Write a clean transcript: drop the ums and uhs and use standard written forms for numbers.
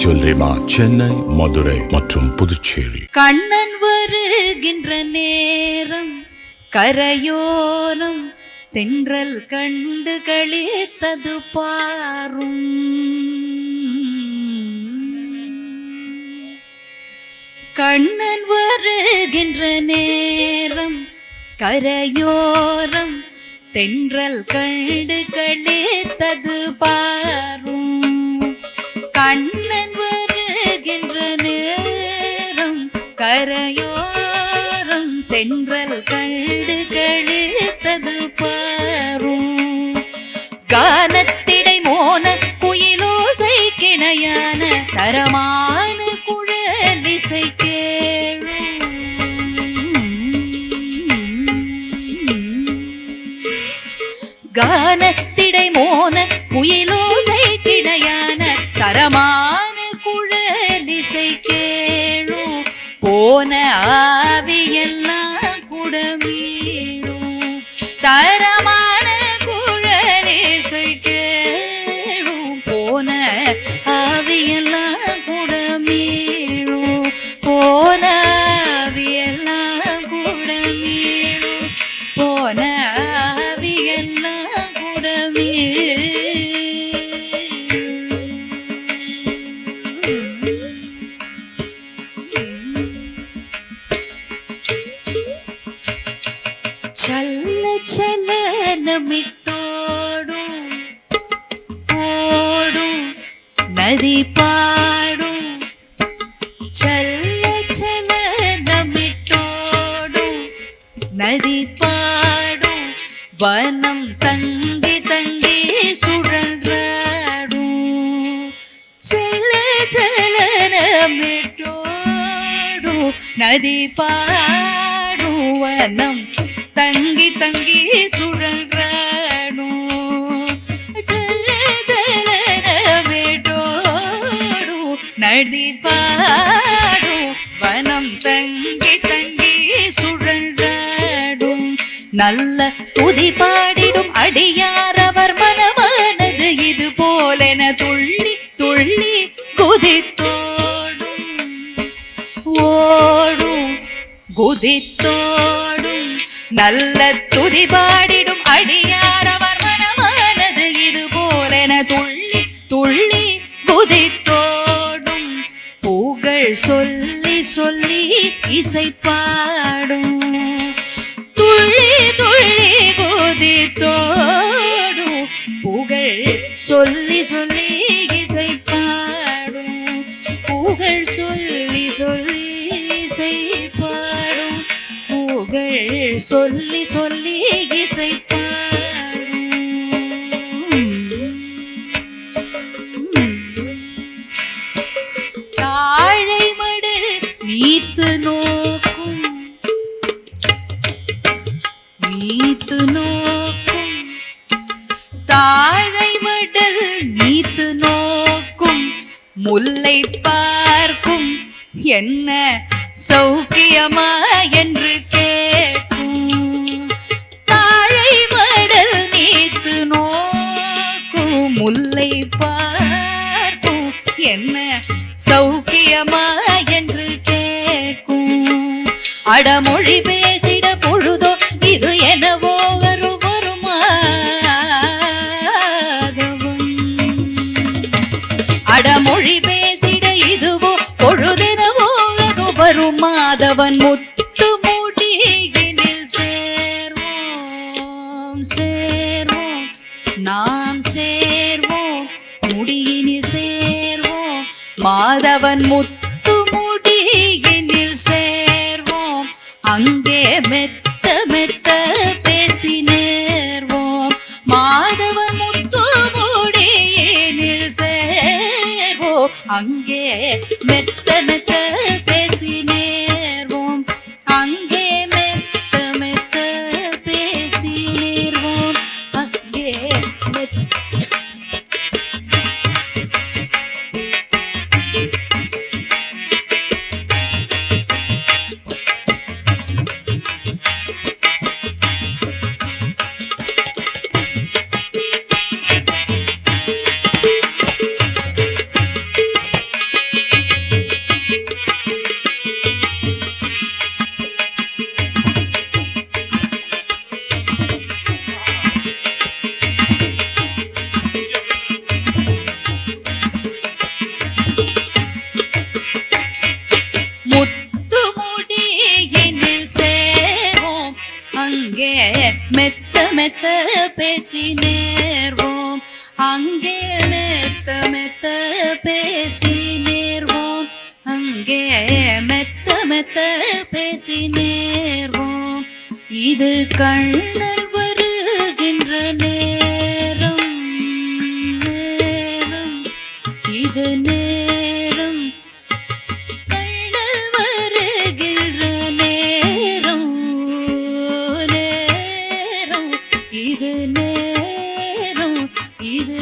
ஜுவல்லரிமா சென்னை, மதுரை மற்றும் புதுச்சேரி. கண்ணன் வருகின்ற நேரம் கரையோரம் தென்றல் கண்டு களித்தது பாரும். கண்ணன் வருகின்ற நேரம் கரையோரம் தென்றல் கண்டு களித்தது பாரும். கண்ணன் வருகின்ற நேரம் கரையோரம் தென்றல் கண்டு களித்தது பாரும். கானத்திடை மோன குயிலோசை கிணையான தரமான குழலிசை கேளும். கானத்திடை மோன குயிலோசை கிணையான தரமான குழலிசை கேளும். போன ஆவியெல்லாம் குடமீழும். தரமான குழலிசை கேளும். போன ஆவியெல்லாம் குடமீழும். போன ஆவியெல்லாம் குடமீழும். போன ஆவியெல்லாம் குடமீழும். சல்ல சலனமிட்டோடும் ஓடும் நதி பாடும். சல்ல சலனமிட்டோடும் நதி பாடும். வனம் தங்கி தங்கி சுழன்றாடும். சல்ல சலனமிட்டோடும் நதி பாடும். வனம் தங்கி தங்கி சுழன்றாடும். ஜல ஜலனமிட்டோடும் நதி பாடும். வனம் தங்கி தங்கி சுழன்றாடும். நல்ல துதி பாடிடும் அடியார் அவர் மனமானது இது போலென துள்ளி துள்ளி குதித்தோடும். ஓடும் குதித்தோடும். நல்ல துதி பாடிடும் அடியார் அவர் மனமானது இது போலென துள்ளி துள்ளி குதித்தோடும். புகழ் சொல்லி சொல்லி இசை பாடும். துள்ளி துள்ளி குதித்தோடும். புகழ் சொல்லி சொல்லி இசை பாடும். புகழ் சொல்லி சொல்லி இசை பாடும். புகழ் சொல்லி சொல்லி இசை பாடும். தாழை மடு நீத்து நோக்கும் நீத்து நோக்கும். தாழை மடல் நீத்து நோக்கும். முல்லை பார்க்கும் என்ன சௌக்கியமா என்று கேட்கும். தாழை மடல் நீத்து நோக்கும். முல்லை பார்க்கும் என்ன சௌக்கியமா என்று கேட்கும். அடமொழி பேசிட பொழுதோ இது எனவோ வருமாதவன். அடமொழி பேசிட இதுவோ பொழுதெனவோ வருமாதவன். முத்து முடியினில் சேர்வோம் சேர்வோம் நாம் சேர்வோம். முடியினில் சேர்வோம் மாதவன். முத்து முடியினில் சேர்வோம். அங்கே மெத்த மெத்த பேசி நேர்வோம். மாதவன் முத்து முடியினில் சேர்வோம். அங்கே மெத்த மெத்த பேசி நேர்வோம். அங்கே மெத்த மெத்த பேசி நேர்வோம். அங்கே மெத்த மெத்த பேசி நேர்வோம், அங்கே மெத்த மெத்த பேசி நேர்வோம், அங்கே மெத்த மெத்த பேசி நேர்வோம். இது கண்ணன் வருகின்ற நேரம், நேரம் இது நேரம், கண்ணன் வருகின்ற நேரம், நேரம் இது நேரம், இது